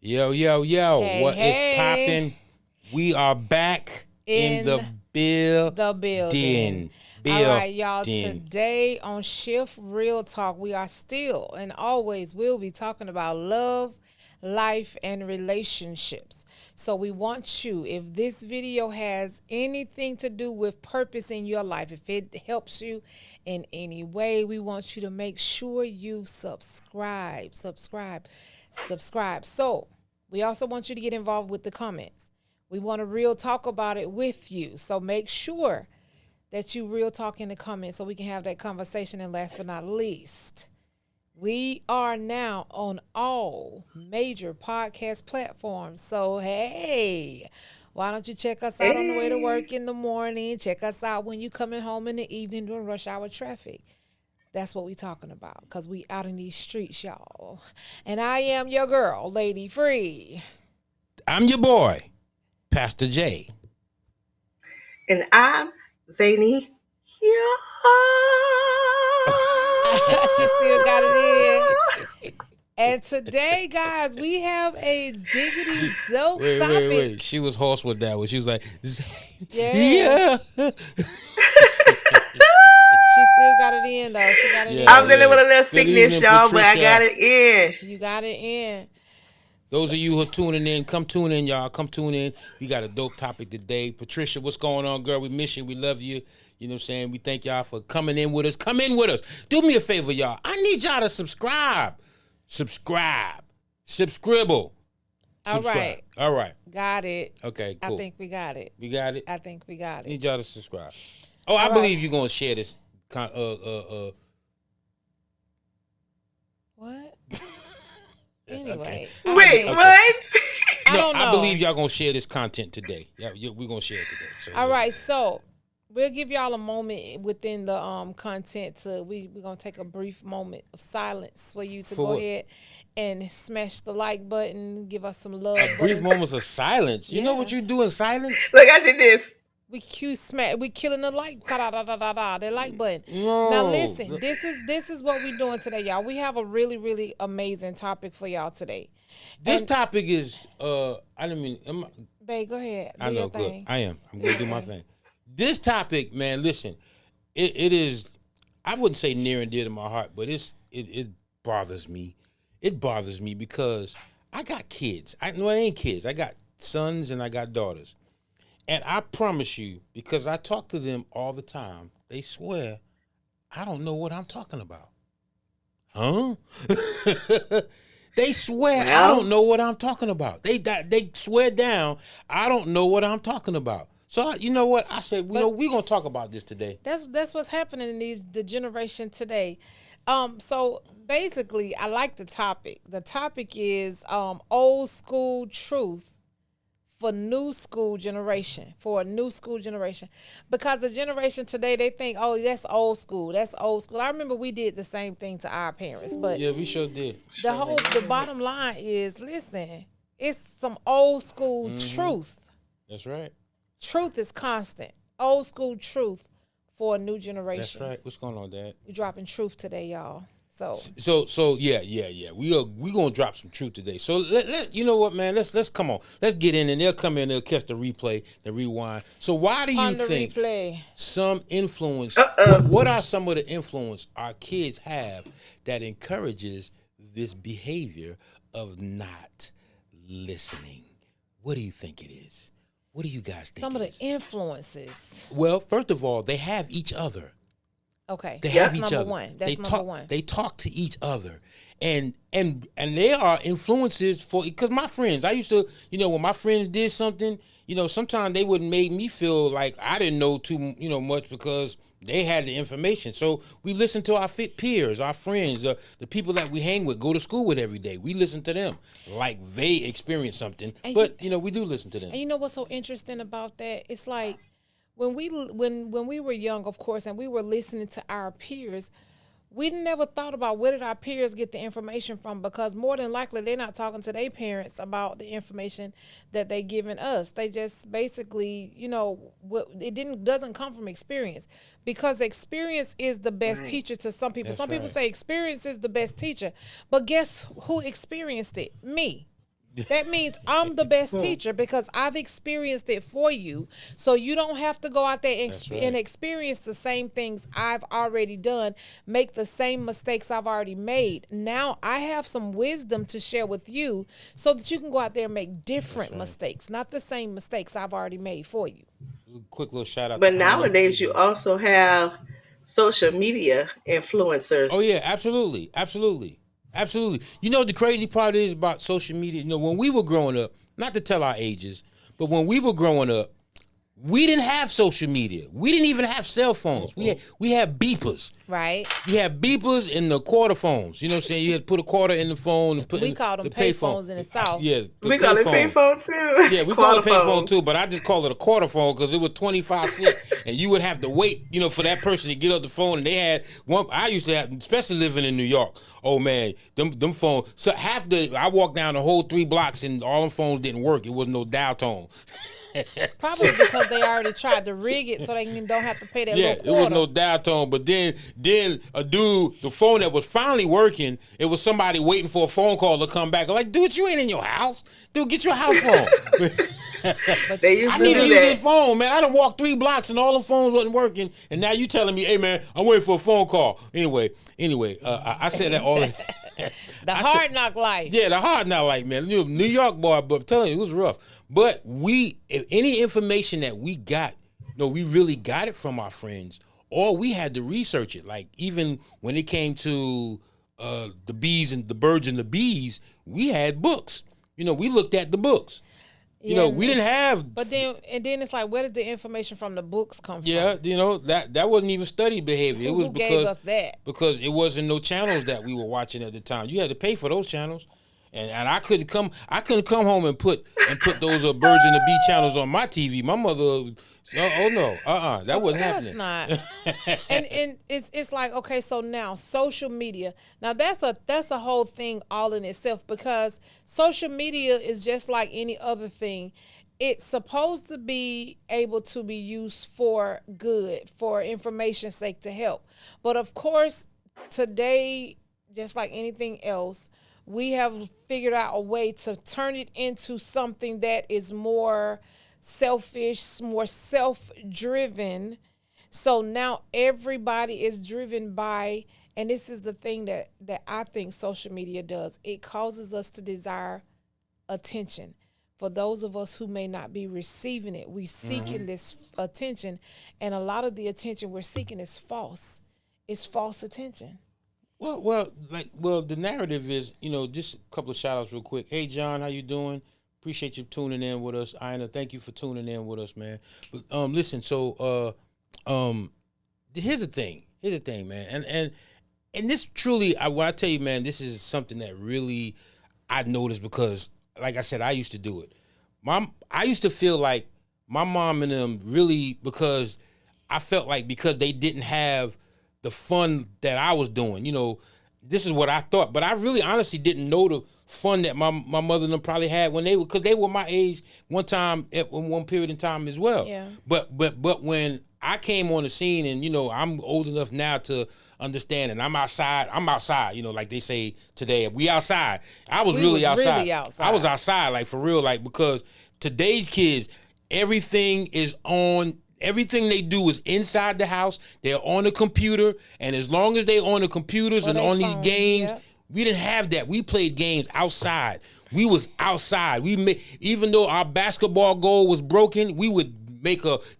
Yo, yo, yo. Hey, What is hey. popping? We are back in the building. All right, y'all. Today on Shift Real Talk, we are still and always will be talking about love, life, and relationships. So we want you, if this video has anything to do with purpose in your life, if it helps you in any way, we want you to make sure you subscribe. So we also want you to get involved with the comments. We want to real talk about it with you. So make sure that you real talk in the comments so we can have that conversation. And last but not least, we are now on all major podcast platforms. So, hey, why don't you check us out on the way to work in the morning? Check us out when you coming home in the evening during rush hour traffic. That's what we talking about, because we out in these streets, y'all. And I am your girl, Lady Free. I'm your boy, Pastor J. And I'm Zany. Yeah. She still got it in. And today, guys, we have a diggity dope topic. Wait. She was hoarse with that one. She was like, Yeah. She still got it in, though. She got it in. I'm dealing with a little Good sickness, evening, y'all, but I Patricia. got it in. You got it in. Those of you who are tuning in, come tune in, y'all. Come tune in. We got a dope topic today. Patricia, what's going on, girl? We miss you. We love you. You know what I'm saying? We thank y'all for coming in with us. Come in with us. Do me a favor, y'all. I need y'all to subscribe. Subscribble. All right. All right. Got it. Okay, cool. I think we got it. We got it? I think we got it. Need y'all to subscribe. Oh, I right. believe you're going to share this. What? Anyway. Wait, Okay. what? I don't know. I believe y'all going to share this content today. Yeah, we're going to share it today. So, All right, so we'll give y'all a moment within the content to we're gonna take a brief moment of silence for you to For go what? ahead and smash the like button, give us some love. Brief buttons. moments of silence. You know Yeah. what you do in silence? Look, I did this. We killing the like the like button. No. Now listen, this is what we're doing today, y'all. We have a really amazing topic for y'all today. This And- topic is, I didn't mean, Babe, go ahead. Do I know, your good. thing. I am. I'm going to do my thing. This topic, man, listen, it is, I wouldn't say near and dear to my heart, but it bothers me. It bothers me because I got kids. No, it ain't kids. I got sons and I got daughters. And I promise you, because I talk to them all the time, they swear I don't know what I'm talking about. Huh? They swear I Well. don't know what I'm talking about. They swear down I don't know what I'm talking about. So you know what? I said, we're gonna talk about this today. That's what's happening in the generation today. So basically, I like the topic. The topic is old school truth for new school generation, for a new school generation. Because the generation today, they think, oh, that's old school. That's old school. I remember we did the same thing to our parents, but Yeah, we sure did. the bottom line is, listen, it's some old school truth. That's right. Truth is constant. Old school truth for a new generation. That's right. What's going on, Dad? We're dropping truth today, y'all. So So yeah. We gonna drop some truth today. So let you know what, man. Let's come on. Let's get in, and they'll come in. They'll catch the replay, the rewind. So why do you on the think replay, some influence? What are some of the influence our kids have that encourages this behavior of not listening? What do you think it is? What do you guys think? some of it the is? influences. Well, first of all, they have each other. Okay, They that's have each number other. one. That's they number talk, one. They talk to each other, and they are influences for. Because my friends, I used to, when my friends did something, sometimes they would make me feel like I didn't know too, much because they had the information. So we listen to our peers, our friends, the people that we hang with, go to school with every day. We listen to them like they experienced something, And but we do listen to them. And you know what's so interesting about that? It's like when we were young, of course, and we were listening to our peers, we never thought about where did our peers get the information from, because more than likely they're not talking to their parents about the information that they giving us. They just basically, doesn't come from experience, because experience is the best teacher to some people. That's Some people right. say experience is the best teacher, but guess who experienced it? Me. That means I'm the best teacher because I've experienced it for you. So you don't have to go out there and, That's right. and experience the same things I've already done, make the same mistakes I've already made. Now I have some wisdom to share with you so that you can go out there and make different mistakes, not the same mistakes I've already made for you. Quick little shout out. But to nowadays, you also have social media influencers. Oh yeah, absolutely, absolutely, absolutely. You know the crazy part is about social media. You know when we were growing up, not to tell our ages, but when we were growing up, we didn't have social media. We didn't even have cell phones. We had beepers. Right? We had beepers in the quarter phones. You know what I'm saying? You had to put a quarter in the phone. And put We in call them the pay payphone. phones in the South. Yeah, the We call it payphone too. Yeah, we call it Quarter payphone phone. too, but I just call it a quarter phone because it was 25 cents, and you would have to wait, you know, for that person to get up the phone. And they had one. I used to have, especially living in New York. Oh man, them phones. So I walked down the whole 3 blocks, and all them phones didn't work. It was no dial tone. Probably because they already tried to rig it so they don't have to pay that Yeah, little it was quarter. no dial tone. But then a dude, the phone that was finally working, it was somebody waiting for a phone call to come back. Like, dude, you ain't in your house. Dude, get your house phone. They used I to need to do use this that. phone, man. I done walked 3 blocks and all the phones wasn't working. And now you telling me, hey, man, I'm waiting for a phone call. Anyway, I said that all The hard knock life. yeah, the hard not like, man. New York boy, but I'm telling you, it was rough. But if any information that we got, no, we really got it from our friends, or we had to research it. Like even when it came to the bees and the birds and the bees, we had books. You know, we looked at the books. You know, we didn't have. But then it's like, where did the information from the books come from? Yeah, you know that wasn't even study behavior. It was Who gave us that? because it wasn't no channels that we were watching at the time. You had to pay for those channels, and I couldn't come home and put those birds and the bee channels on my TV. My mother, oh no, that wasn't happening. Not. and it's like, okay, so now social media. Now that's a whole thing all in itself, because social media is just like any other thing. It's supposed to be able to be used for good, for information's sake, to help. But of course, today, just like anything else, we have figured out a way to turn it into something that is more selfish, more self-driven. So now everybody is driven by, and this is the thing that I think social media does. It causes us to desire attention. For those of us who may not be receiving it, we seeking this attention, and a lot of the attention we're seeking is false. It's false attention. Well, the narrative is, you know, just a couple of shout outs real quick. Hey, John, how you doing? Appreciate you tuning in with us. Ina, thank you for tuning in with us, man. But listen, so here's the thing, man, and this truly, when I tell you, man, this is something that really I noticed because, like I said, I used to do it. I used to feel like my mom and them really, because I felt like because they didn't have the fun that I was doing, you know, this is what I thought, but I really honestly didn't know the fun that my mother and them probably had when they were, because they were my age one time at one period in time as well. Yeah. But when I came on the scene, and you know, I'm old enough now to understand, and I'm outside, you know, like they say today, we outside. I was really outside. really outside. I was outside, like for real, like, because today's kids, everything they do is inside the house. They're on the computer, and as long as they on the computers Or and they on these phone, games, yep. we didn't have that. We played games outside. We was outside. Even though our basketball goal was broken, we would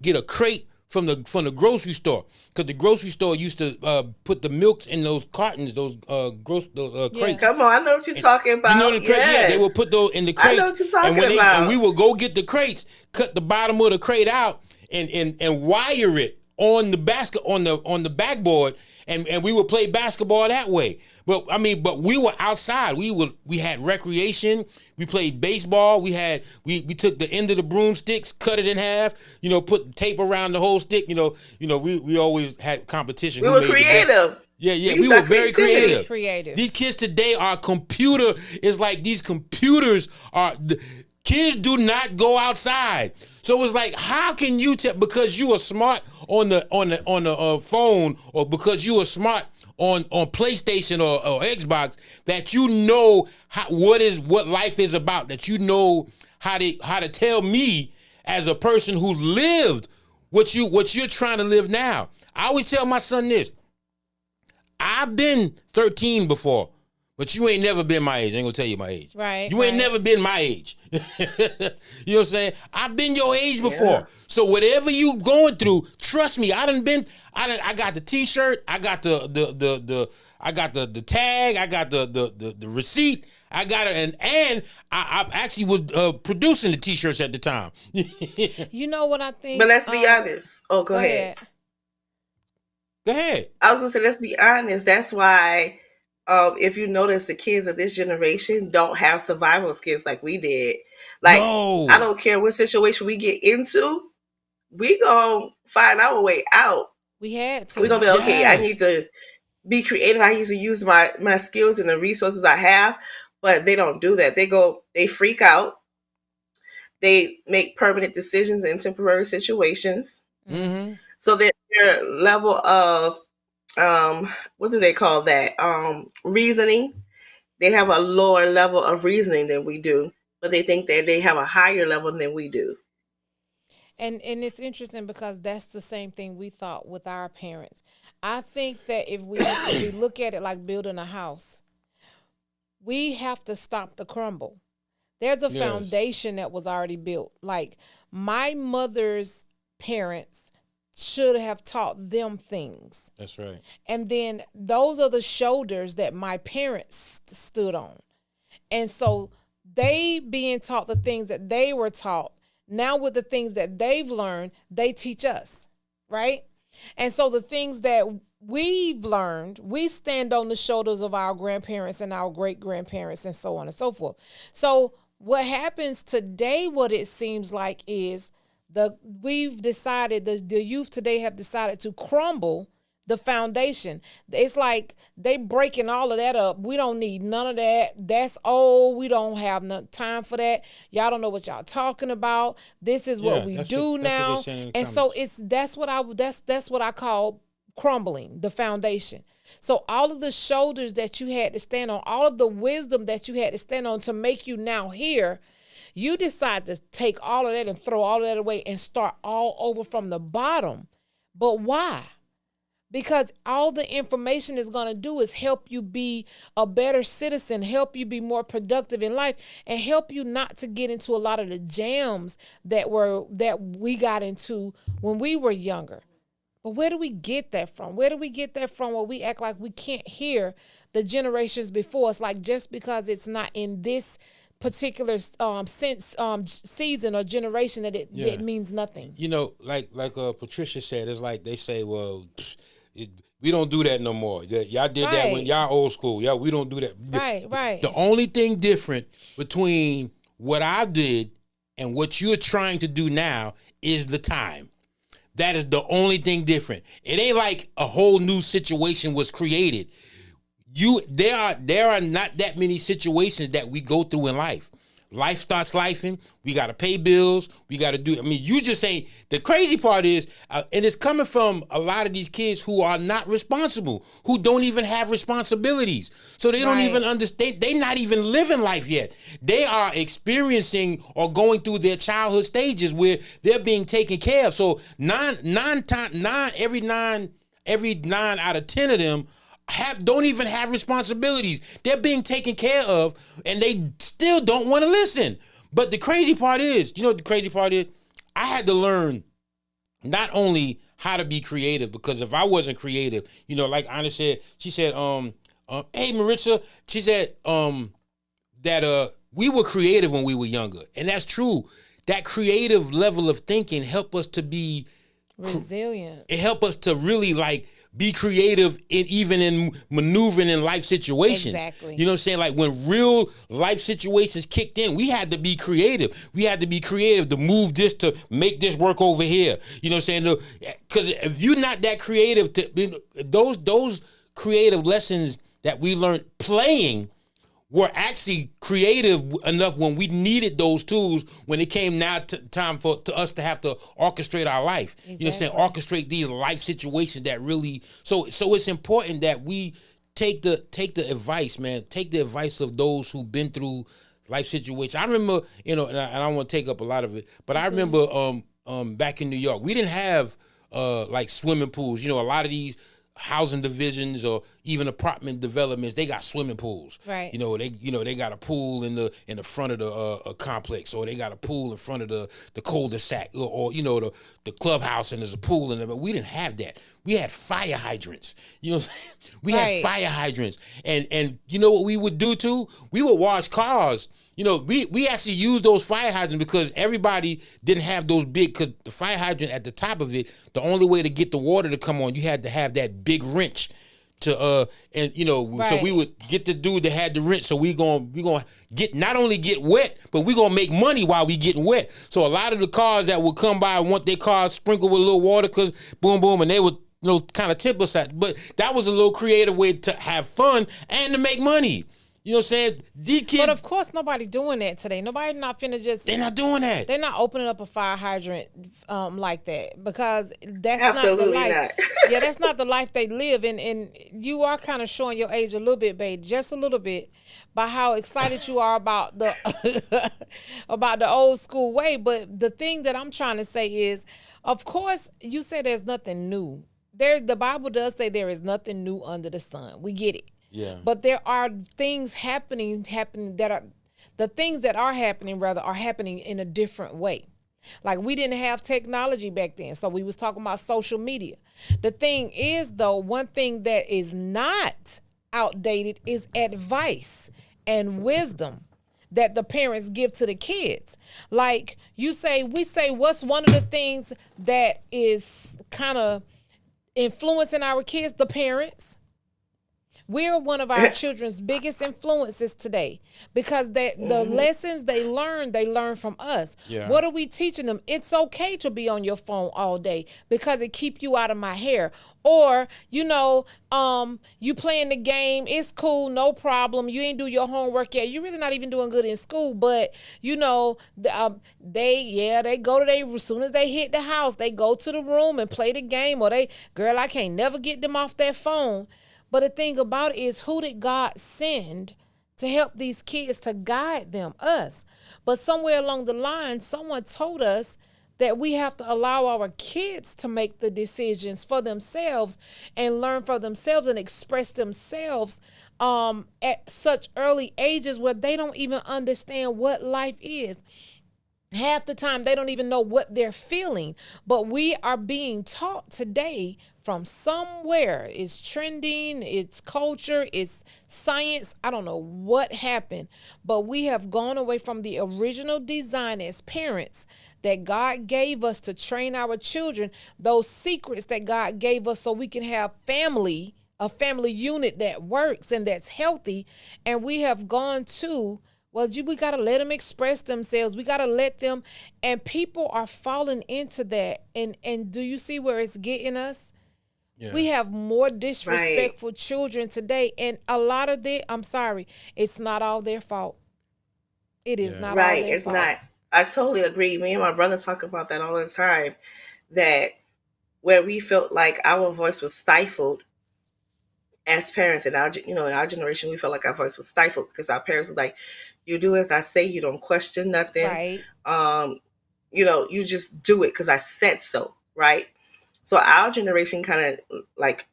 get a crate from the grocery store, because the grocery store used to put the milks in those cartons, those crates. Come on, I know what you're talking about. You know the crate? Yes. Yeah, they would put those in the crates. I know what you're talking and about. And we would go get the crates, cut the bottom of the crate out, and wire it on the backboard, and we would play basketball that way. But we were outside. We had recreation. We played baseball. We took the end of the broomsticks, cut it in half. You know, put tape around the whole stick. You know, we always had competition. We Who were made the best. creative. Yeah, We we were got very creativity. creative. These kids today are computer. It's like these computers are. Kids do not go outside. So it's like, how can you tell, because you are smart on the phone, or because you are smart on PlayStation or Xbox that you know what life is about, that you know how to tell me as a person who lived what you're trying to live now. I always tell my son this. I've been 13 before, but you ain't never been my age. I ain't gonna tell you my age. Right. You ain't never been my age. You know what I'm saying? I've been your age before. Yeah. So whatever you going through, trust me, I got the t-shirt, I got I got the tag, I got the receipt. I got it, and I actually was producing the t-shirts at the time. You know what I think? But let's be honest. Oh, go ahead. Go ahead. I was gonna say, let's be honest. That's why, if you notice, the kids of this generation don't have survival skills like we did. Like, No. I don't care what situation we get into, we gonna find our way out. We had to. We're gonna be like, okay, I Yes. need to be creative. I need to use my skills and the resources I have. But they don't do that. They freak out. They make permanent decisions in temporary situations. Mm-hmm. So their level of what do they call that? Reasoning. They have a lower level of reasoning than we do, but they think that they have a higher level than we do. And it's interesting because that's the same thing we thought with our parents. I think that if we look at it like building a house, we have to stop the crumble. There's a Yes. foundation that was already built. Like my mother's parents should have taught them things. That's right. And then those are the shoulders that my parents stood on. And so they being taught the things that they were taught, now with the things that they've learned, they teach us, right? And so the things that we've learned, we stand on the shoulders of our grandparents and our great-grandparents and so on and so forth. So what happens today, what it seems like is we've decided, the youth today have decided to crumble the foundation. It's like they breaking all of that up. We don't need none of that. That's old. We don't have no time for that. Y'all don't know what y'all talking about. This is what Yeah, we that's do what they're now. saying in the And so comments. that's what I call crumbling the foundation. So all of the shoulders that you had to stand on, all of the wisdom that you had to stand on to make you now here, you decide to take all of that and throw all of that away and start all over from the bottom. But why? Because all the information is going to do is help you be a better citizen, help you be more productive in life, and help you not to get into a lot of the jams that we got into when we were younger. But where do we get that from? Where do we get that from where we act like we can't hear the generations before us? Like just because it's not in this particular season or generation that it means nothing. You know, like Patricia said, it's like they say, well, we don't do that no more. Y'all did that when y'all old school. Yeah, we don't do that. Right. The only thing different between what I did and what you're trying to do now is the time. That is the only thing different. It ain't like a whole new situation was created. There are not that many situations that we go through in life. Life starts lifing. We got to pay bills. We got to do. I mean, you just ain't. The crazy part is, and it's coming from a lot of these kids who are not responsible, who don't even have responsibilities. So they don't even understand. They're not even living life yet. They are experiencing or going through their childhood stages where they're being taken care of. So every nine out of 10 of them don't even have responsibilities. They're being taken care of, and they still don't want to listen. But the crazy part is, I had to learn not only how to be creative, because if I wasn't creative, like Anna said, she said, hey Maritza, she said that we were creative when we were younger, and that's true. That creative level of thinking helped us to be resilient. It helped us to really be creative even in maneuvering in life situations. Exactly. You know what I'm saying? Like when real life situations kicked in, we had to be creative. We had to be creative to move this, to make this work over here. You know what I'm saying? Because if you're not that creative, those creative lessons that we learned playing were actually creative enough when we needed those tools when it came now to time for to us to have to orchestrate our life. You know what I'm saying? Orchestrate these life situations that really so it's important that we take the advice, man. Take the advice of those who've been through life situations. I remember, you know, and I don't want to take up a lot of it, but I remember back in New York, we didn't have like swimming pools. You know, a lot of these housing divisions or even apartment developments, they got swimming pools. Right. You know, they got a pool in the front of the complex, or they got a pool in front of the cul-de-sac, or you know the clubhouse, and there's a pool in there. But we didn't have that. We had fire hydrants. You know what I'm saying? We had fire hydrants. And you know what we would do too? We would wash cars. You know, we actually used those fire hydrants because everybody didn't have those big, because the fire hydrant at the top of it, the only way to get the water to come on, you had to have that big wrench to and you know, so we would get the dude that had the wrench, so we gonna get not only get wet, but we gonna make money while we getting wet. So a lot of the cars that would come by want their cars sprinkled with a little water, cause boom boom, and they would, you know, kind of tip us at. But that was a little creative way to have fun and to make money. You know what I'm saying? These kids, but of course, nobody doing that today. Nobody not finna just. They're not doing that. They're not opening up a fire hydrant like that, because that's Absolutely not the life. not. Yeah, that's not the life they live. And you are kind of showing your age a little bit, babe, just a little bit, by how excited you are about the about the old school way. But the thing that I'm trying to say is, of course, you say there's nothing new. The Bible does say there is nothing new under the sun. We get it. Yeah. But there are things happening that are, the things that are happening rather are happening in a different way. Like, we didn't have technology back then, so we was talking about social media. The thing is, though, one thing that is not outdated is advice and wisdom that the parents give to the kids. Like we say, what's one of the things that is kind of influencing our kids? The parents. We're one of our children's biggest influences today, because the lessons they learn from us. Yeah. What are we teaching them? It's okay to be on your phone all day because it keep you out of my hair. Or, you know, you playing the game, it's cool, no problem. You ain't do your homework yet. You're really not even doing good in school, but you know, they go to as soon as they hit the house, they go to the room and play the game, or girl, I can't never get them off that phone. But the thing about it is, who did God send to help these kids, to guide them? Us. But somewhere along the line, someone told us that we have to allow our kids to make the decisions for themselves and learn for themselves and express themselves at such early ages where they don't even understand what life is. Half the time, they don't even know what they're feeling. But we are being taught today from somewhere. It's trending, it's culture, it's science. I don't know what happened, but we have gone away from the original design as parents that God gave us to train our children, those secrets that God gave us so we can have a family unit that works and that's healthy. And we have gone to, well, we got to let them express themselves. We got to let them, and people are falling into that. And do you see where it's getting us? Yeah. We have more disrespectful children today, and a lot of I'm sorry, it's not all their fault. It is not all their fault. It's not. I totally agree. Me and my brother talk about that all the time, that where we felt like our voice was stifled as parents, in our generation, we felt like our voice was stifled because our parents was like, you do as I say, you don't question nothing. Right. You just do it because I said so, right? So our generation kind of like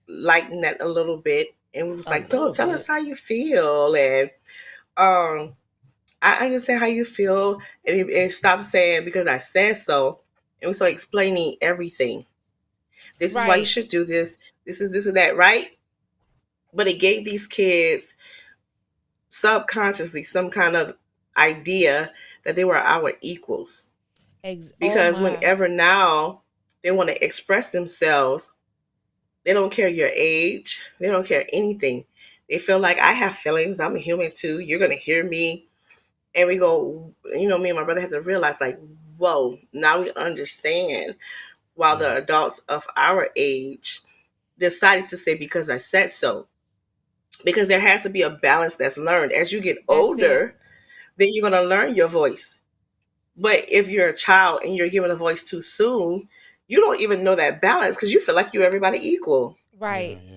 lightened that a little bit, and we was like, "No, tell us how you feel," and I understand how you feel, and it stopped saying because I said so, and we started explaining everything. This is why you should do this. This is this and that, right? But it gave these kids subconsciously some kind of idea that they were our equals, because whenever now they want to express themselves, they don't care your age. They don't care anything. They feel like, I have feelings. I'm a human too. You're going to hear me. And we go, me and my brother had to realize, like, whoa, now we understand. While the adults of our age decided to say, because I said so. because there has to be a balance that's learned. As you get That's it. older, then you're going to learn your voice. But if you're a child and you're given a voice too soon, you don't even know that balance because you feel like you're everybody equal. Right. Yeah.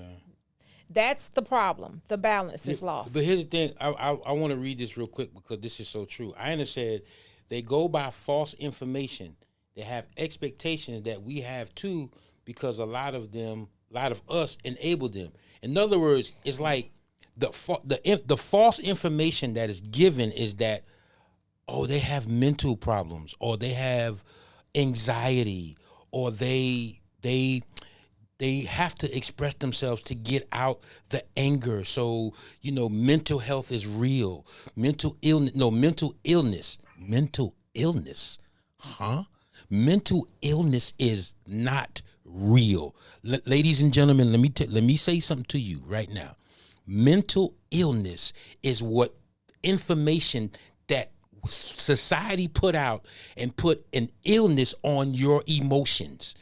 That's the problem. The balance is lost. But here's the thing. I want to read this real quick because this is so true. Ina said they go by false information. They have expectations that we have too because a lot of us enable them. In other words, it's like the false information that is given is that, oh, they have mental problems, or they have anxiety, or they have to express themselves to get out the anger. So, mental health is real. Mental illness. Huh? Mental illness is not real. Ladies and gentlemen, let me say something to you right now. Mental illness is what information that society put out and put an illness on your emotions.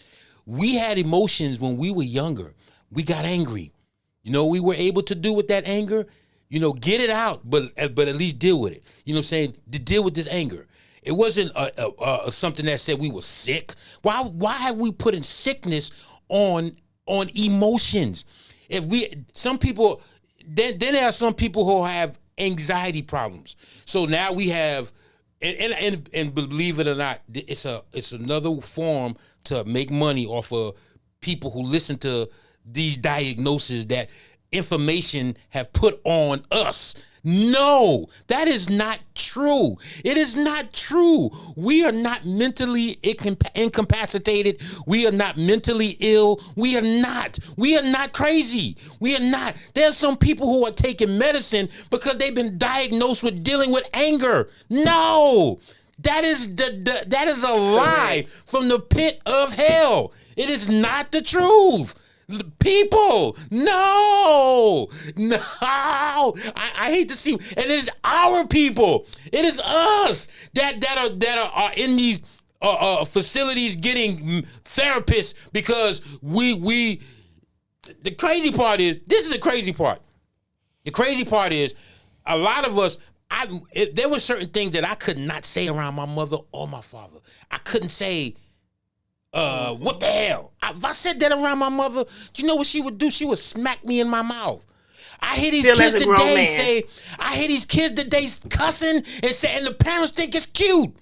We had emotions when we were younger. We got angry. We were able to do with that anger, get it out, but at least deal with it. You know what I'm saying? To deal with this anger. It wasn't something that said we were sick. Why have we put in sickness on emotions? Some people, then there are some people who have anxiety problems. So now we have, and believe it or not, it's another form to make money off of people who listen to these diagnoses that information have put on us. No, that is not true. It is not true. We are not mentally incapacitated. We are not mentally ill. We are not. We are not crazy. We are not. There's some people who are taking medicine because they've been diagnosed with dealing with anger. No, that is a lie from the pit of hell. It is not the truth. People, no. I hate to see, and it is our people. It is us that are in these facilities getting therapists because we. The crazy part is, this is the crazy part. The crazy part is, a lot of us. There were certain things that I could not say around my mother or my father. I couldn't say. What the hell? If I said that around my mother, do you know what she would do? She would smack me in my mouth. I hear these kids today cussing and the parents think it's cute.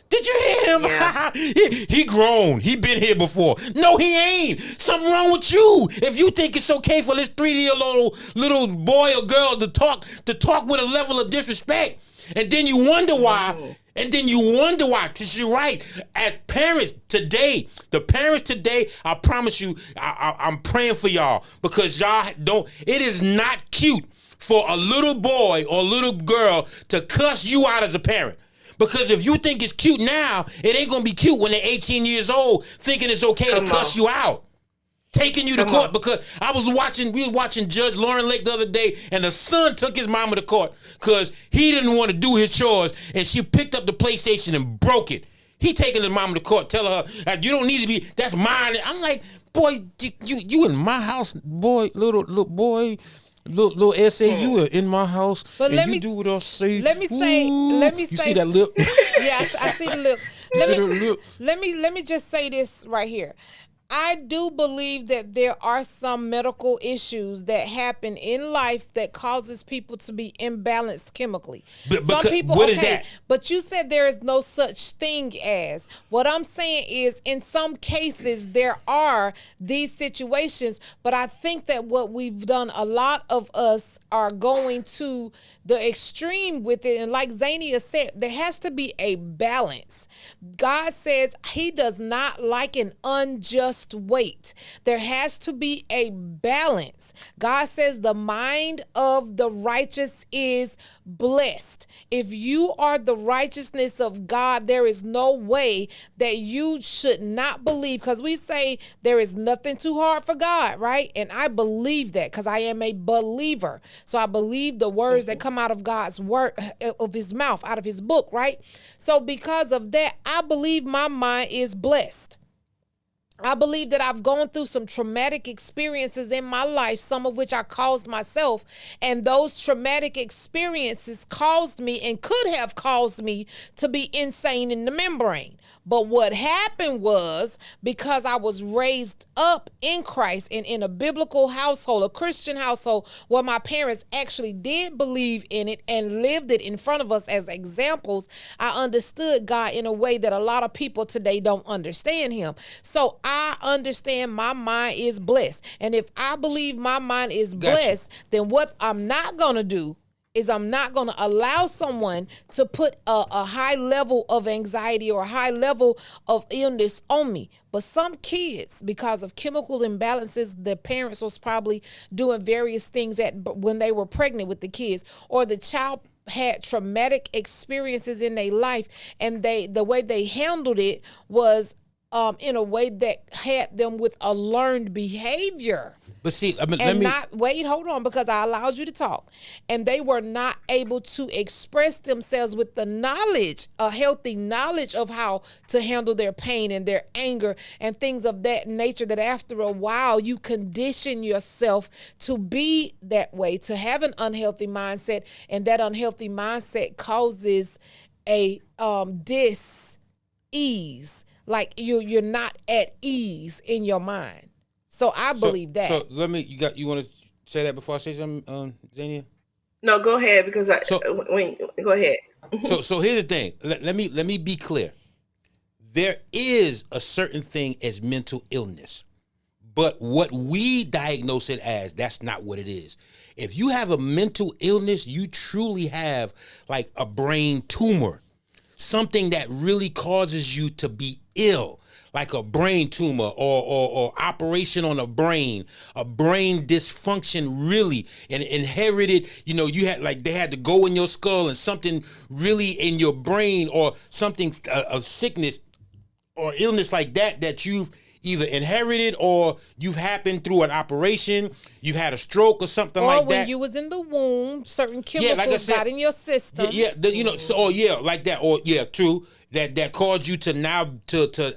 Did you hear him? Yeah. he grown. He been here before. No, he ain't. Something wrong with you. If you think it's okay for this 3-year-old little boy or girl to talk with a level of disrespect, and then you wonder why. Because you're right. As parents today, I promise you, I'm praying for y'all because y'all don't. It is not cute for a little boy or little girl to cuss you out as a parent. Because if you think it's cute now, it ain't gonna be cute when they're 18 years old, thinking it's okay to cuss you out. Taking you to court because we were watching Judge Lauren Lake the other day, and the son took his mama to court because he didn't want to do his chores, and she picked up the PlayStation and broke it. He taking his mama to court, telling her that you don't need to be. That's mine. I'm like, boy, you in my house, boy, little boy. Little essay, you are in my house, but and you do what I say. Let me say. You see that lip? Yes, I see the lip. Let me just say this right here. I do believe that there are some medical issues that happen in life that causes people to be imbalanced chemically. Some people, what is that? But you said there is no such thing as. What I'm saying is, in some cases, there are these situations, but I think that what we've done, a lot of us are going to the extreme with it. And like Zania said, there has to be a balance. God says he does not like an unjust weight. There has to be a balance. God says the mind of the righteous is blessed. If you are the righteousness of God, there is no way that you should not believe, because we say there is nothing too hard for God, right? And I believe that because I am a believer. So I believe the words that come out of God's word, of his mouth, out of his book, right? So because of that, I believe my mind is blessed. I believe that I've gone through some traumatic experiences in my life, some of which I caused myself. And those traumatic experiences caused me and could have caused me to be insane in the membrane. But what happened was, because I was raised up in Christ and in a biblical household, a Christian household, where my parents actually did believe in it and lived it in front of us as examples, I understood God in a way that a lot of people today don't understand him. So I understand my mind is blessed. And if I believe my mind is blessed, then what I'm not going to do is I'm not going to allow someone to put a high level of anxiety or a high level of illness on me. But some kids, because of chemical imbalances, the parents was probably doing various things when they were pregnant with the kids, or the child had traumatic experiences in their life, and the way they handled it was in a way that had them with a learned behavior. But see, Hold on, because I allowed you to talk. And they were not able to express themselves with the knowledge, a healthy knowledge of how to handle their pain and their anger and things of that nature, that after a while you condition yourself to be that way, to have an unhealthy mindset, and that unhealthy mindset causes a dis-ease. Like you're not at ease in your mind. So I believe that. So you want to say that before I say something, Zania? No, go ahead, because go ahead. So here's the thing. Let me be clear. There is a certain thing as mental illness, but what we diagnose it as, that's not what it is. If you have a mental illness, you truly have like a brain tumor, something that really causes you to be ill, like a brain tumor or operation on a brain dysfunction, really, and inherited, you had, like, they had to go in your skull and something really in your brain, or something, a sickness or illness like that you've either inherited or you've happened through an operation, you've had a stroke or something like that. Or when you was in the womb, certain chemicals got in your system. Like that. Or true, that caused you to now to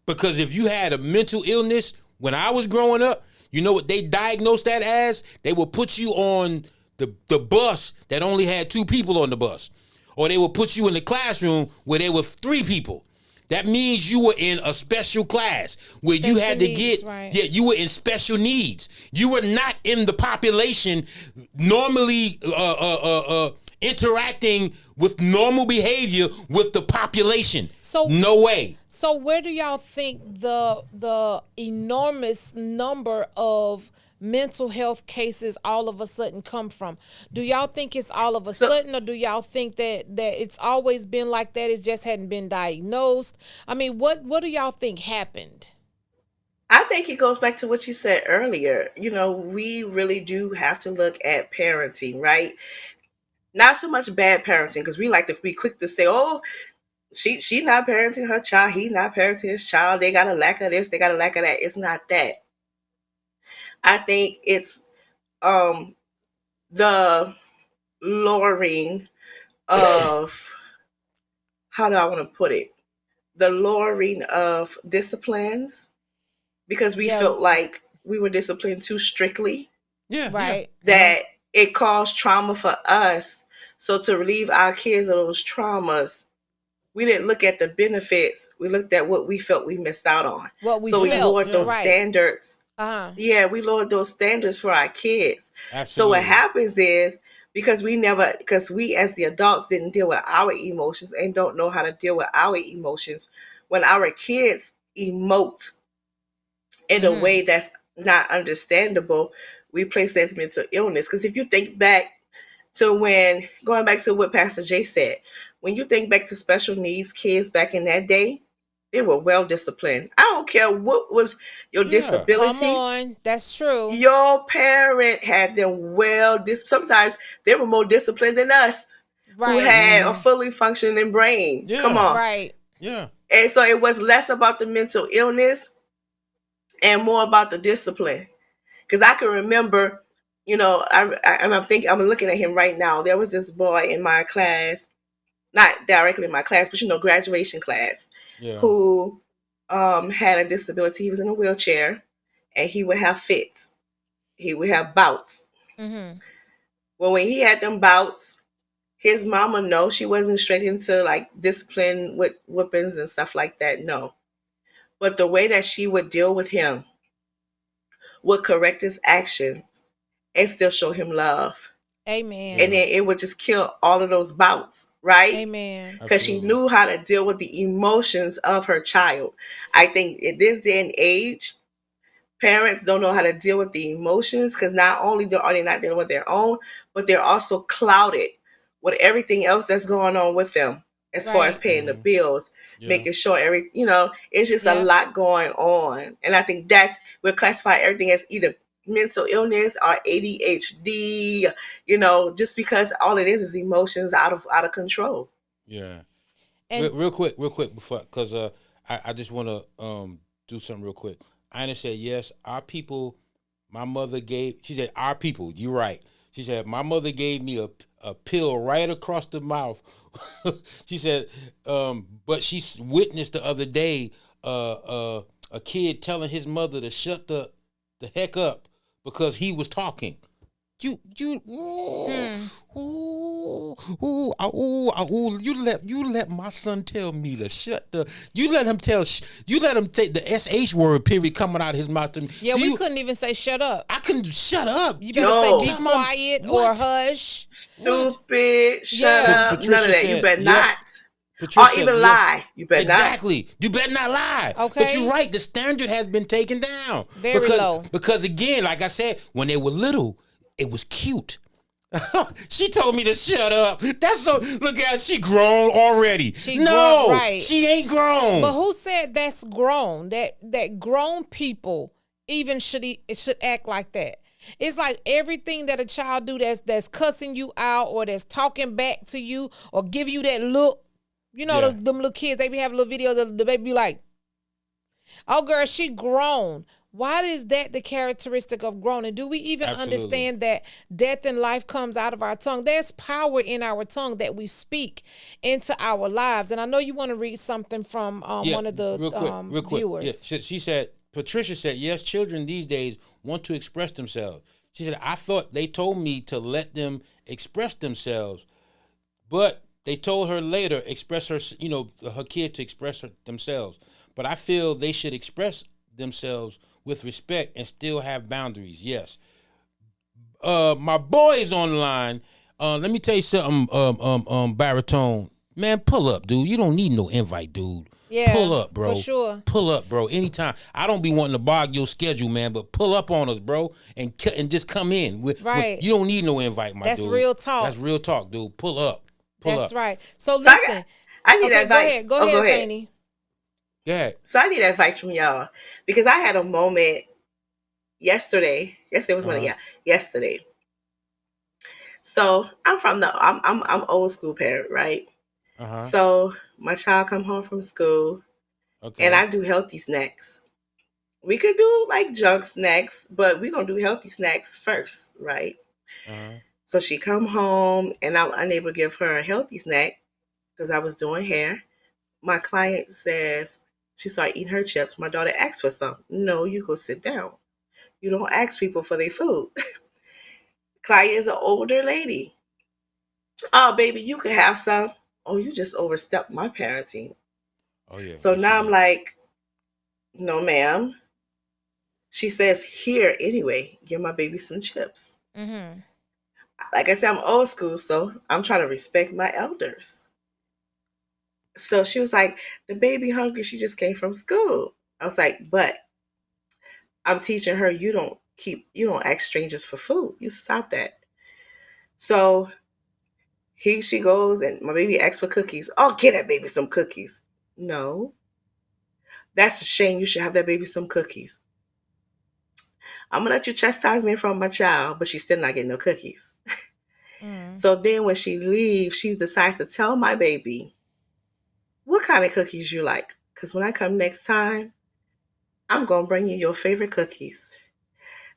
because if you had a mental illness when I was growing up, you know what they diagnosed that as? They will put you on the bus that only had 2 people on the bus, or they will put you in the classroom where there were 3 people. That means you were in a special class where you had to get, you were in special needs. You were not in the population normally interacting with normal behavior with the population. So no way. So where do y'all think the enormous number of mental health cases all of a sudden come from? Do y'all think it's all of a sudden, or do y'all think that it's always been like that, it just hadn't been diagnosed? I mean, what do y'all think happened? I think it goes back to what you said earlier. We really do have to look at parenting, right? Not so much bad parenting, because we like to be quick to say, oh, she not parenting her child, he not parenting his child, they got a lack of this, they got a lack of that. It's not that. I think it's the lowering of, how do I want to put it? The lowering of disciplines, because we felt like we were disciplined too strictly. Yeah. Right. That it caused trauma for us. So to relieve our kids of those traumas, we didn't look at the benefits. We looked at what we felt we missed out on. We lowered those standards. Yeah, we lowered those standards for our kids. Absolutely. So what happens is, because we as the adults didn't deal with our emotions and don't know how to deal with our emotions, when our kids emote in a way that's not understandable, we place that as mental illness. Because if you think back to going back to what Pastor Jay said, when you think back to special needs kids back in that day, they were well disciplined. I don't care what was your disability. Come on, that's true. Your parent had them sometimes they were more disciplined than us, who had a fully functioning brain. Yeah. Come on. Right. Yeah. And so it was less about the mental illness and more about the discipline. Because I can remember, I'm looking at him right now. There was this boy in my class, not directly in my class, but graduation class, who had a disability. He was in a wheelchair, and he would have fits. He would have bouts. Mm-hmm. Well, when he had them bouts, his mama, no, she wasn't straight into like discipline with whoopings and stuff like that. No, but the way that she would deal with him would correct his actions and still show him love. Amen. And then it would just kill all of those bouts, right? Amen. Because she Absolutely. knew how to deal with the emotions of her child. I think in this day and age, parents don't know how to deal with the emotions because not only are they not dealing with their own, but they're also clouded with everything else that's going on with them as far as Right. paying the Mhm. bills, Yeah. making sure it's just a Yep. lot going on. And I think that we'll classify everything as either mental illness or ADHD, just because all it is emotions out of control. Yeah. And Real quick, before, because I just want to do something real quick. Ina said, yes, our people, my mother gave, she said, our people, you're right. She said, my mother gave me a pill right across the mouth. She said, but she witnessed the other day a kid telling his mother to shut the heck up because he was talking. You you let my son tell me to shut the you let him take the sh word period coming out of his mouth to me. yeah, we couldn't even say shut up. I couldn't shut up. You You better No. say be tell my- quiet or what? hush. Stupid, shut Yeah. up, none of that. You said, better yes. not. Patricia Or said, even yes. lie. You better not. Exactly. You better not lie. Okay. But you're right. The standard has been taken down. Very low. Because again, like I said, when they were little, it was cute. She told me to shut up. That's so. Look at her, she grown already. She no, grown, right. she ain't grown. But who said that's grown? That grown people even should act like that. It's like everything that a child do that's cussing you out or that's talking back to you or give you that look. You know, Yeah. them little kids, they be having little videos of the baby be like, oh girl, she grown. Why is that the characteristic of grown? And do we even Absolutely. understand that death and life comes out of our tongue? There's power in our tongue that we speak into our lives. And I know you want to read something from one of the real quick. viewers. Yeah, she said, Patricia said, yes, children these days want to express themselves. She said, I thought they told me to let them express themselves, but they told her later express her, her kid to express themselves. But I feel they should express themselves with respect and still have boundaries. Yes. My boy's online. Let me tell you something. Baritone, man, pull up, dude. You don't need no invite, dude. Yeah, pull up, bro. for sure. Pull up, bro. Anytime. I don't be wanting to bog your schedule, man, but pull up on us, bro, and just come in. Right. You don't need no invite, my That's dude. real talk. That's real talk, dude. Pull up. That's up. right. So So listen. I need Okay, advice. Go ahead, Zany. Go ahead. So I need advice from y'all because I had a moment yesterday. Yesterday was Monday. Uh-huh. Yeah, yesterday. So I'm old school parent, right? Uh-huh. So my child come home from school, Okay. and I do healthy snacks. We could do like junk snacks, but we're gonna do healthy snacks first, right? Uh-huh. So she come home, and I'm unable to give her a healthy snack because I was doing hair. My client says she started eating her chips. My daughter asked for some. No, you go sit down. You don't ask people for their food. Client is an older lady. Oh, baby, you can have some. Oh, you just overstepped my parenting. Oh yeah. So Yes, now you I'm did. like, no, ma'am. She says, here, anyway, give my baby some chips. Mm-hmm. Like I said, I'm old school, so I'm trying to respect my elders. So she was like, the baby hungry. She just came from school. I was like, but I'm teaching her you don't ask strangers for food. You stop that. So she goes and my baby asks for cookies. Oh, get that baby some cookies. No. That's a shame. You should have that baby some cookies. I'm gonna let you chastise me from my child, but she's still not getting no cookies. Mm. So then when she leaves, she decides to tell my baby, what kind of cookies you like? Because when I come next time, I'm gonna bring you your favorite cookies.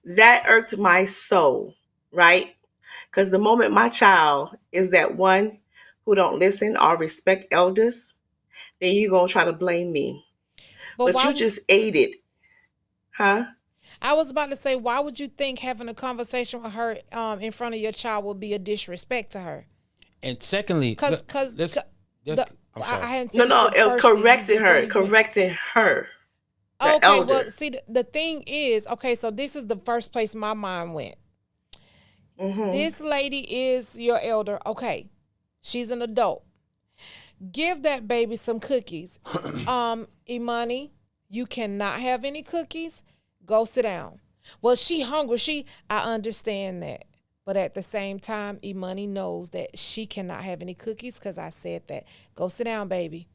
That irked my soul, right? Because the moment my child is that one who don't listen or respect elders, then you gonna try to blame me. but why you would- just ate it, huh? I was about to say, why would you think having a conversation with her in front of your child would be a disrespect to her? And secondly, Because I'm sorry. I hadn't No, finished no, the first thing correcting before her, you went- correcting her. The Okay, elder. well, see, the thing is, okay, so this is the first place my mind went. Mm-hmm. This lady is your elder. Okay, she's an adult. Give that baby some cookies. Imani, you cannot have any cookies. Go sit down. Well, she hungry. I understand that. But at the same time, Imani knows that she cannot have any cookies because I said that. Go sit down, baby.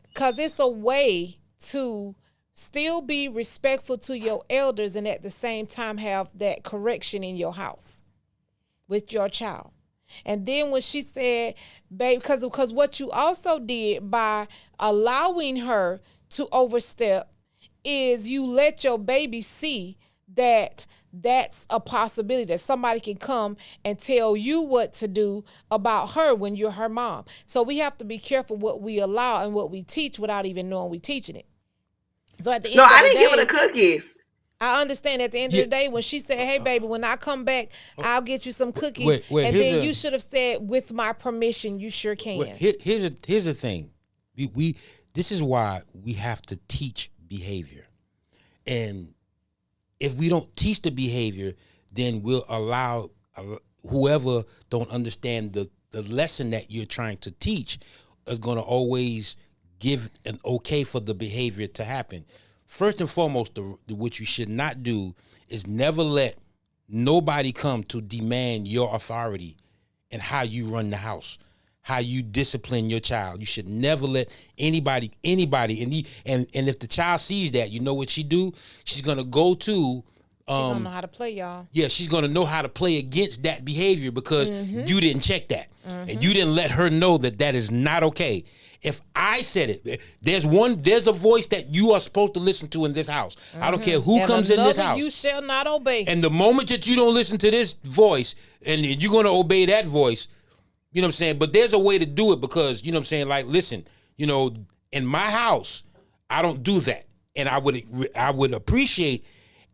Because it's a way to still be respectful to your elders and at the same time have that correction in your house with your child. And then when she said, babe, because what you also did by allowing her to overstep is you let your baby see that that's a possibility, that somebody can come and tell you what to do about her when you're her mom. So we have to be careful what we allow and what we teach without even knowing we're teaching it. So at the end No, of the I didn't give her day, the cookies. I understand at the end of the day when she said, hey, baby, when I come back, I'll get you some cookies. Wait, and here's then a- you should have said, with my permission, you sure can. Well, here's the thing. We this is why we have to teach behavior, and if we don't teach the behavior, then we'll allow whoever don't understand the lesson that you're trying to teach is going to always give an okay for the behavior to happen. First and foremost, what you should not do is never let nobody come to demand your authority and how you run the house, how you discipline your child. You should never let anybody, and if the child sees that, you know what she do? She's gonna go to She don't know how to play, y'all. yeah, she's gonna know how to play against that behavior because you didn't check that and you didn't let her know that that is not okay. If I said it, there's a voice that you are supposed to listen to in this house. I don't care who And comes in this another house. you shall not obey. And the moment that you don't listen to this voice and you're going to obey that voice, you know what I'm saying? But there's a way to do it because, you know what I'm saying? Like, listen, you know, in my house, I don't do that. And I would appreciate,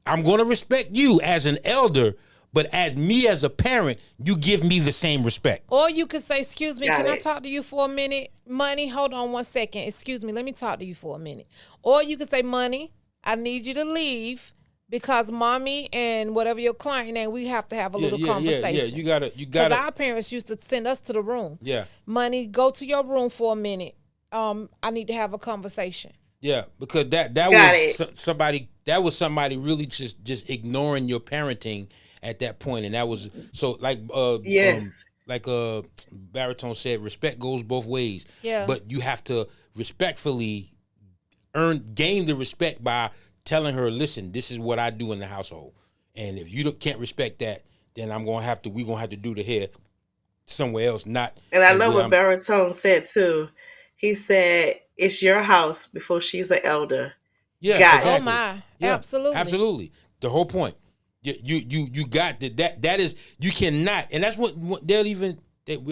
I'm going to respect you as an elder, but as me as a parent, you give me the same respect. Or you could say, excuse me, Got can I it. talk to you for a minute? Money, hold on 1 second. Excuse me, let me talk to you for a minute. Or you could say, Money, I need you to leave because mommy and whatever your client name, we have to have a little conversation. Yeah, you gotta. Because our parents used to send us to the room. Yeah. Money, go to your room for a minute. I need to have a conversation. Yeah, because that Got was it. somebody really just ignoring your parenting at that point, and that was so like Yes. Baritone said, respect goes both ways. Yeah. But you have to respectfully gain the respect by telling her, listen, this is what I do in the household, and if you can't respect that, then we're gonna have to do the hair somewhere else. Not. And I love where what Baritone said too. He said, "It's your house before she's an elder." Yeah, Got it. exactly. Oh my, Yeah, absolutely. absolutely. The whole point. You got that is you cannot, and that's what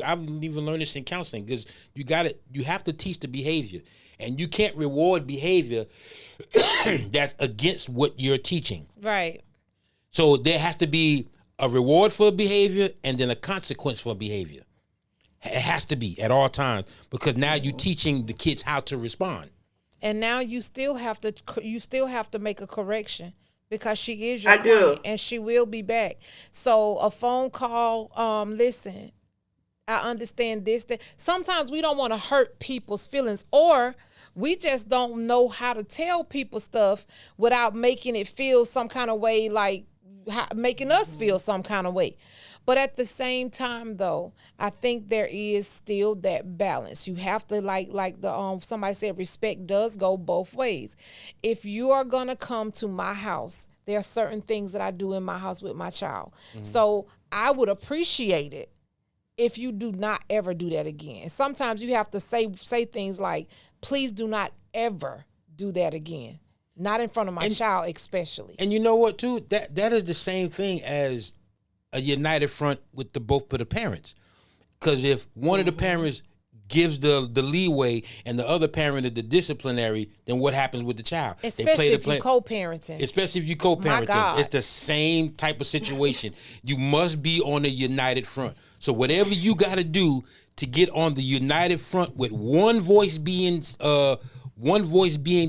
I've even learned this in counseling because you have to teach the behavior, and you can't reward behavior that's against what you're teaching. Right. So there has to be a reward for behavior and then a consequence for behavior. It has to be at all times because now you're teaching the kids how to respond. And now you still have to make a correction because she is your I do. client and she will be back. So a phone call, listen, I understand this, that sometimes we don't want to hurt people's feelings or we just don't know how to tell people stuff without making it feel some kind of way, like making us feel some kind of way. But at the same time, though, I think there is still that balance. You have to like the somebody said, respect does go both ways. If you are gonna come to my house, there are certain things that I do in my house with my child. So I would appreciate it if you do not ever do that again. Sometimes you have to say things like, please do not ever do that again. Not in front of my child, especially. And you know what, too? That is the same thing as a united front with both of the parents. Because if one of the parents gives the leeway and the other parent is the disciplinary, then what happens with the child? Especially if you're co-parenting. Especially if you My co-parenting. God. It's the same type of situation. You must be on a united front. So whatever you got to do to get on the united front with one voice being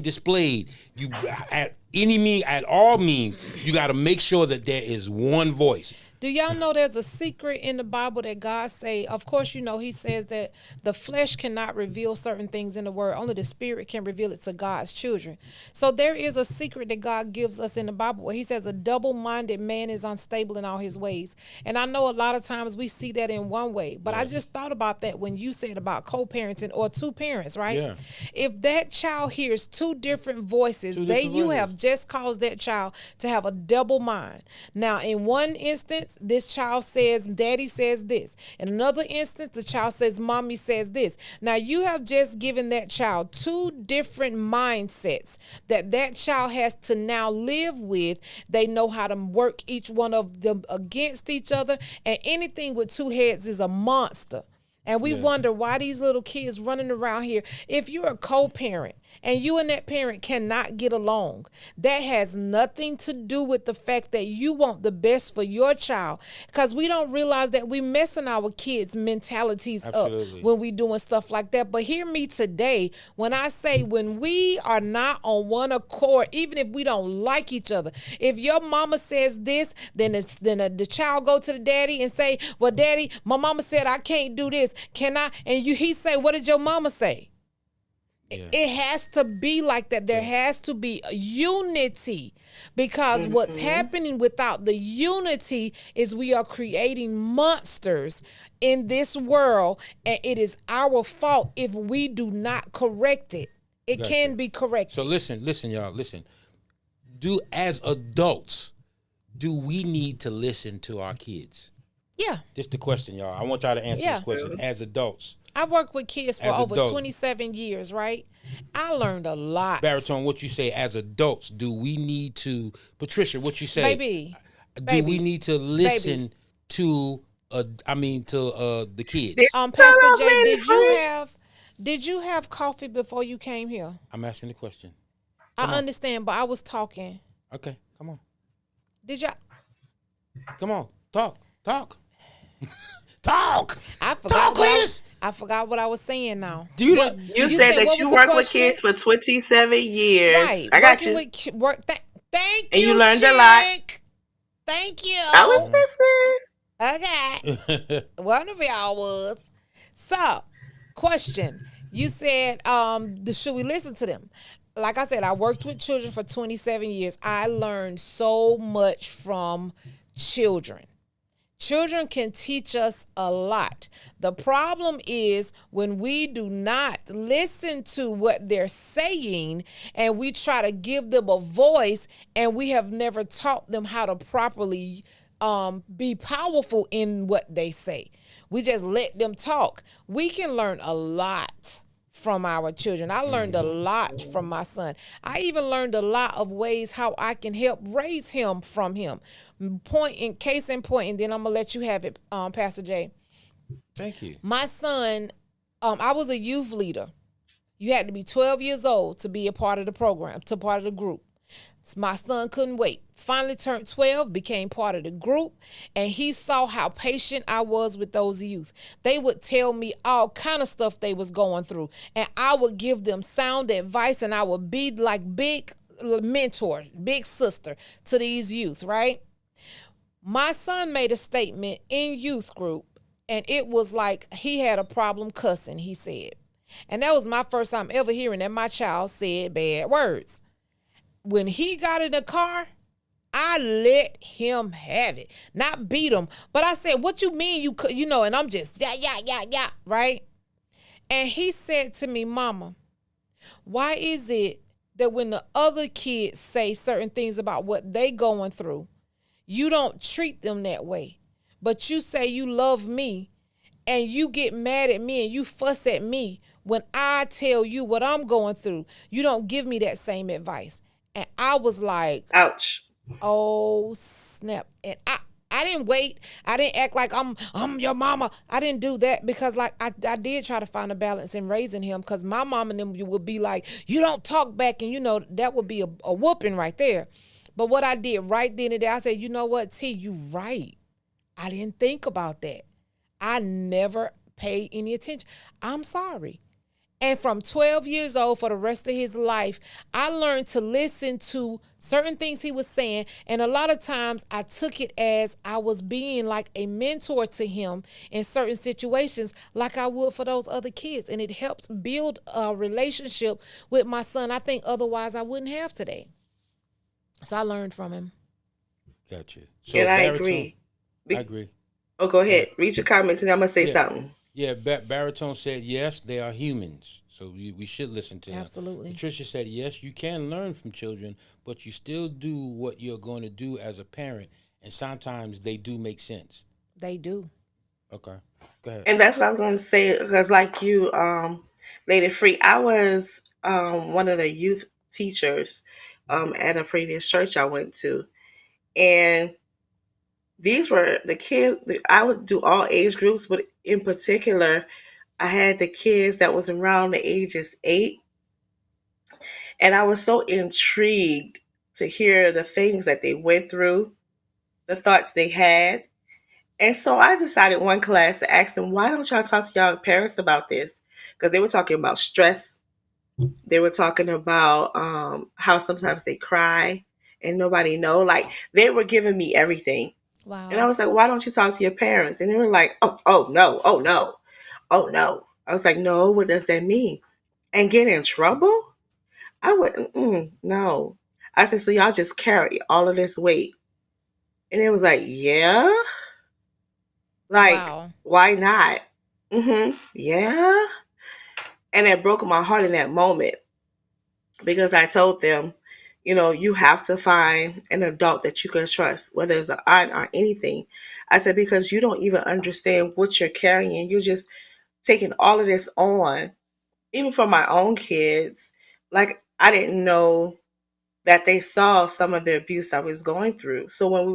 displayed, you at all means, you got to make sure that there is one voice. Do y'all know there's a secret in the Bible that God say? Of course, you know, he says that the flesh cannot reveal certain things in the word. Only the spirit can reveal it to God's children. So there is a secret that God gives us in the Bible where he says a double-minded man is unstable in all his ways. And I know a lot of times we see that in one way, but I just thought about that when you said about co-parenting or two parents, right? Yeah. If that child hears two different voices, you have just caused that child to have a double mind. Now, in one instance, this child says, daddy says this. In another instance, the child says, mommy says this. Now, you have just given that child two different mindsets that child has to now live with. They know how to work each one of them against each other. And anything with two heads is a monster. And we wonder why these little kids running around here. If you're a co-parent and you and that parent cannot get along, that has nothing to do with the fact that you want the best for your child. Because we don't realize that we messing our kids' mentalities up when we doing stuff like that. But hear me today, when I say when we are not on one accord, even if we don't like each other, if your mama says this, then the child go to the daddy and say, well, daddy, my mama said I can't do this. Can I? And he say, what did your mama say? Yeah. It has to be like that. There has to be a unity, because what's happening without the unity is we are creating monsters in this world, and it is our fault if we do not correct it. It can be corrected. So listen, y'all, listen. As adults, do we need to listen to our kids? Yeah. This the question, y'all. I want y'all to answer this question. As adults. I've worked with kids for over 27 years, right? I learned a lot. Baritone, what you say, as adults, do we need to, Patricia, what you say? Baby. Do we need to listen to the kids? Pastor Jay, did you have coffee before you came here? I'm asking the question. I understand, but I was talking. Okay, come on. Did y'all? Come on, talk. Talk. I forgot what I was saying now. You said that you work with kids for 27 years. Right. I got you. Thank you. And you learned a lot. Thank you. I was listening. Okay. One of y'all was. So, question. You said, should we listen to them? Like I said, I worked with children for 27 years. I learned so much from children. Children can teach us a lot. The problem is when we do not listen to what they're saying and we try to give them a voice, and we have never taught them how to properly be powerful in what they say. We just let them talk. We can learn a lot from our children. I learned a lot from my son. I even learned a lot of ways how I can help raise him from him. Case in point, and then I'm gonna let you have it, Pastor Jay. Thank you. My son, I was a youth leader. You had to be 12 years old to be a part of the program, to part of the group. My son couldn't wait. Finally turned 12, became part of the group, and he saw how patient I was with those youth. They would tell me all kind of stuff they was going through, and I would give them sound advice, and I would be like big mentor, big sister to these youth, right? My son made a statement in youth group, and it was like he had a problem cussing, he said. And that was my first time ever hearing that my child said bad words. When he got in the car, I let him have it. Not beat him, but I said, what you mean you could, and I'm just, yeah, right? And he said to me, Mama, why is it that when the other kids say certain things about what they going through, you don't treat them that way, but you say you love me and you get mad at me and you fuss at me when I tell you what I'm going through? You don't give me that same advice. And I was like, ouch. Oh, snap. And I didn't wait. I didn't act like I'm your mama. I didn't do that because like I did try to find a balance in raising him because my mom and them would be like, you don't talk back, and that would be a whooping right there. But what I did right then and there, I said, you know what, T, you right. I didn't think about that. I never paid any attention. I'm sorry. And from 12 years old for the rest of his life, I learned to listen to certain things he was saying. And a lot of times I took it as I was being like a mentor to him in certain situations like I would for those other kids. And it helped build a relationship with my son I think otherwise I wouldn't have today. So I learned from him. Gotcha. So And I baritone- agree. I agree. Oh, go ahead. Read your comments, and I'm gonna say something. Yeah, Baritone said, yes, they are humans, so we should listen to them. Absolutely. Patricia said, yes, you can learn from children, but you still do what you're going to do as a parent, and sometimes they do make sense. They do. Okay, go ahead. And that's what I was gonna say, because like you, Lady Free, I was one of the youth teachers at a previous church I went to, and these were the kids. I would do all age groups, but in particular, I had the kids that was around the ages 8, and I was so intrigued to hear the things that they went through, the thoughts they had. And so I decided one class to ask them, why don't y'all talk to y'all parents about this? Because they were talking about stress. They were talking about how sometimes they cry and nobody know. Like, they were giving me everything. Wow. And I was like, why don't you talk to your parents? And they were like, oh no, oh no, oh no. I was like, no, what does that mean? And get in trouble? I wouldn't, no. I said, so y'all just carry all of this weight. And it was like, yeah. Like, Wow. why not? Yeah. And it broke my heart in that moment because I told them, you have to find an adult that you can trust, whether it's an aunt or anything. I said, because you don't even understand what you're carrying. You're just taking all of this on. Even for my own kids, like, I didn't know that they saw some of the abuse I was going through. So when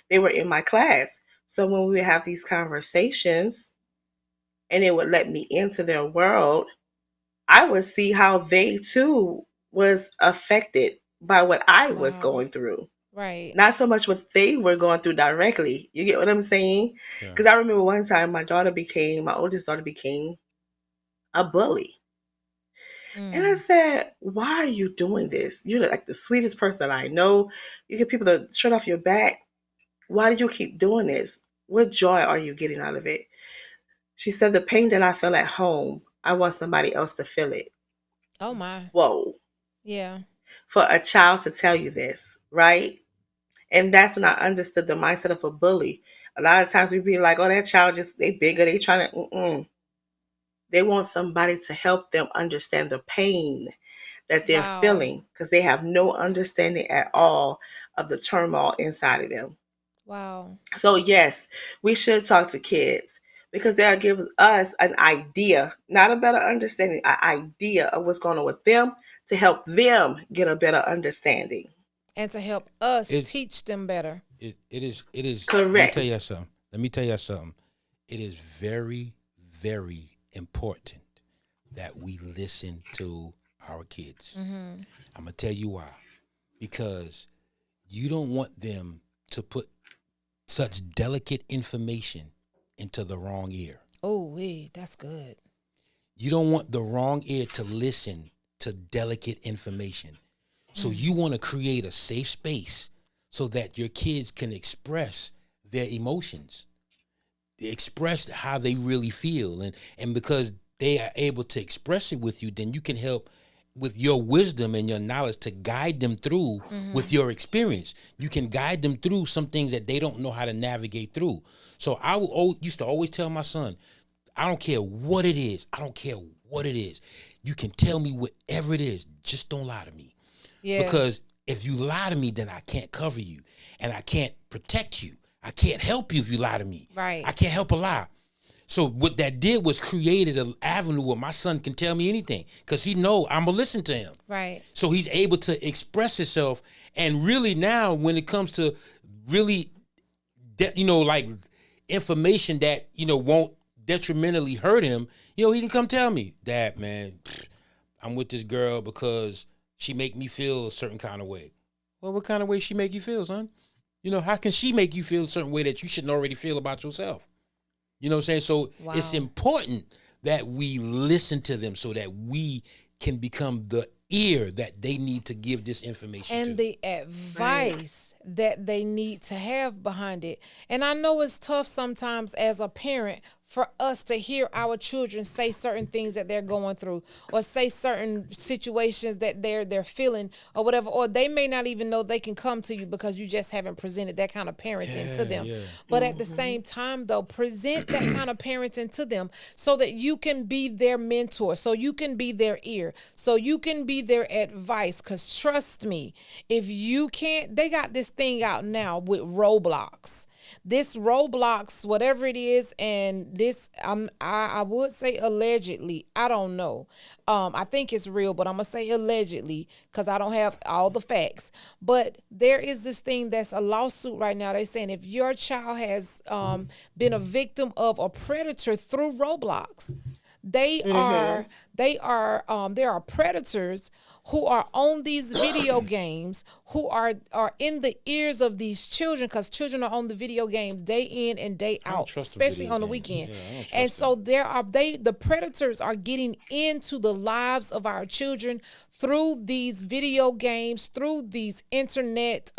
they were in my class. So when we would have these conversations and it would let me into their world, I would see how they too was affected by what I was Wow. going through. Right. Not so much what they were going through directly. You get what I'm saying? Yeah. Because I remember one time my oldest daughter became a bully. And I said, why are you doing this? You're like the sweetest person I know. You get people to shirt off your back. Why do you keep doing this? What joy are you getting out of it? She said, the pain that I feel at home, I want somebody else to feel it. Oh my. Whoa. Yeah. For a child to tell you this, right? And that's when I understood the mindset of a bully. A lot of times we'd be like, oh, that child they bigger, they trying to, They want somebody to help them understand the pain that they're Wow. feeling because they have no understanding at all of the turmoil inside of them. Wow. So yes, we should talk to kids because they'll give us an idea, not a better understanding, an idea of what's going on with them to help them get a better understanding. And to help us It's- teach them better. It is Correct. Let me tell you something. It is very, very important that we listen to our kids. I'm gonna tell you why. Because you don't want them to put such delicate information into the wrong ear. Oh, that's good. You don't want the wrong ear to listen to delicate information. So you want to create a safe space so that your kids can express their emotions, express how they really feel. And because they are able to express it with you, then you can help with your wisdom and your knowledge to guide them through with your experience. You can guide them through some things that they don't know how to navigate through. So I used to always tell my son, I don't care what it is. I don't care what it is. You can tell me whatever it is. Just don't lie to me. Yeah. Because if you lie to me, then I can't cover you and I can't protect you. I can't help you if you lie to me. Right. I can't help a lie. So what that did was created an avenue where my son can tell me anything because he know I'm going to listen to him. Right. So he's able to express himself. And really now when it comes to really like information that won't detrimentally hurt him, he can come tell me, Dad, man, I'm with this girl because she make me feel a certain kind of way. Well, what kind of way she make you feel, son? How can she make you feel a certain way that you shouldn't already feel about yourself? You know what I'm saying? So It's important that we listen to them so that we can become the ear that they need to give this information and to. the advice that they need to have behind it. And I know it's tough sometimes as a parent for us to hear our children say certain things that they're going through, or say certain situations that they're feeling, or whatever, or they may not even know they can come to you because you just haven't presented that kind of parenting to them. But at the same time, though, present that kind of parenting to them so that you can be their mentor, so you can be their ear, so you can be their advice. Because trust me, if you can't, they got this thing out now with Roblox. This Roblox, whatever it is, and this, I would say allegedly, I don't know. I think it's real, but I'm gonna say allegedly because I don't have all the facts. But there is this thing that's a lawsuit right now. They're saying if your child has been a victim of a predator through Roblox, there are predators who are on these video games, who are in the ears of these children, because children are on the video games day in and day out, especially on the weekend. And so the predators are getting into the lives of our children through these video games, through these internet,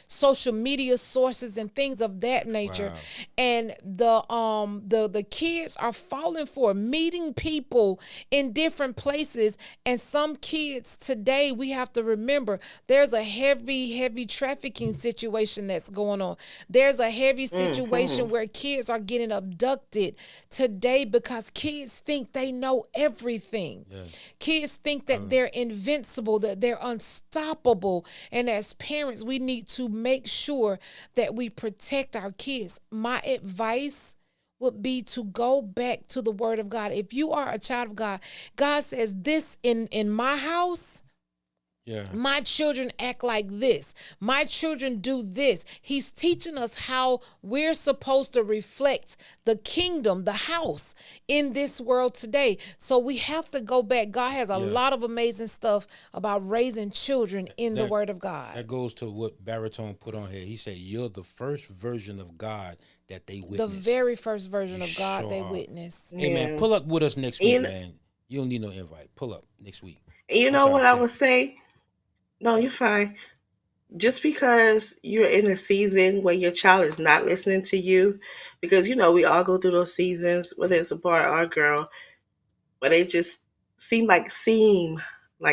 social media sources and things of that nature. Wow. And the kids are falling for meeting people in different places. And some kids today, we have to remember, there's a heavy trafficking situation that's going on. There's a heavy situation where kids are getting abducted today because kids think they know everything. Yes. Kids think that they're invincible, that they're unstoppable. And as parents, we need to make sure that we protect our kids. My advice would be to go back to the word of God. If you are a child of God, God says this in my house. Yeah. My children act like this. My children do this. He's teaching us how we're supposed to reflect the kingdom, the house in this world today. So we have to go back. God has a lot of amazing stuff about raising children in the word of God. That goes to what Baritone put on here. He said, you're the first version of God that they witness. The very first version of God they witness. Hey, man, pull up with us next week, man. You don't need no invite. Pull up next week. You know what I would say? No, you're fine. Just because you're in a season where your child is not listening to you, because, we all go through those seasons, whether it's a boy or a girl, where they just seem like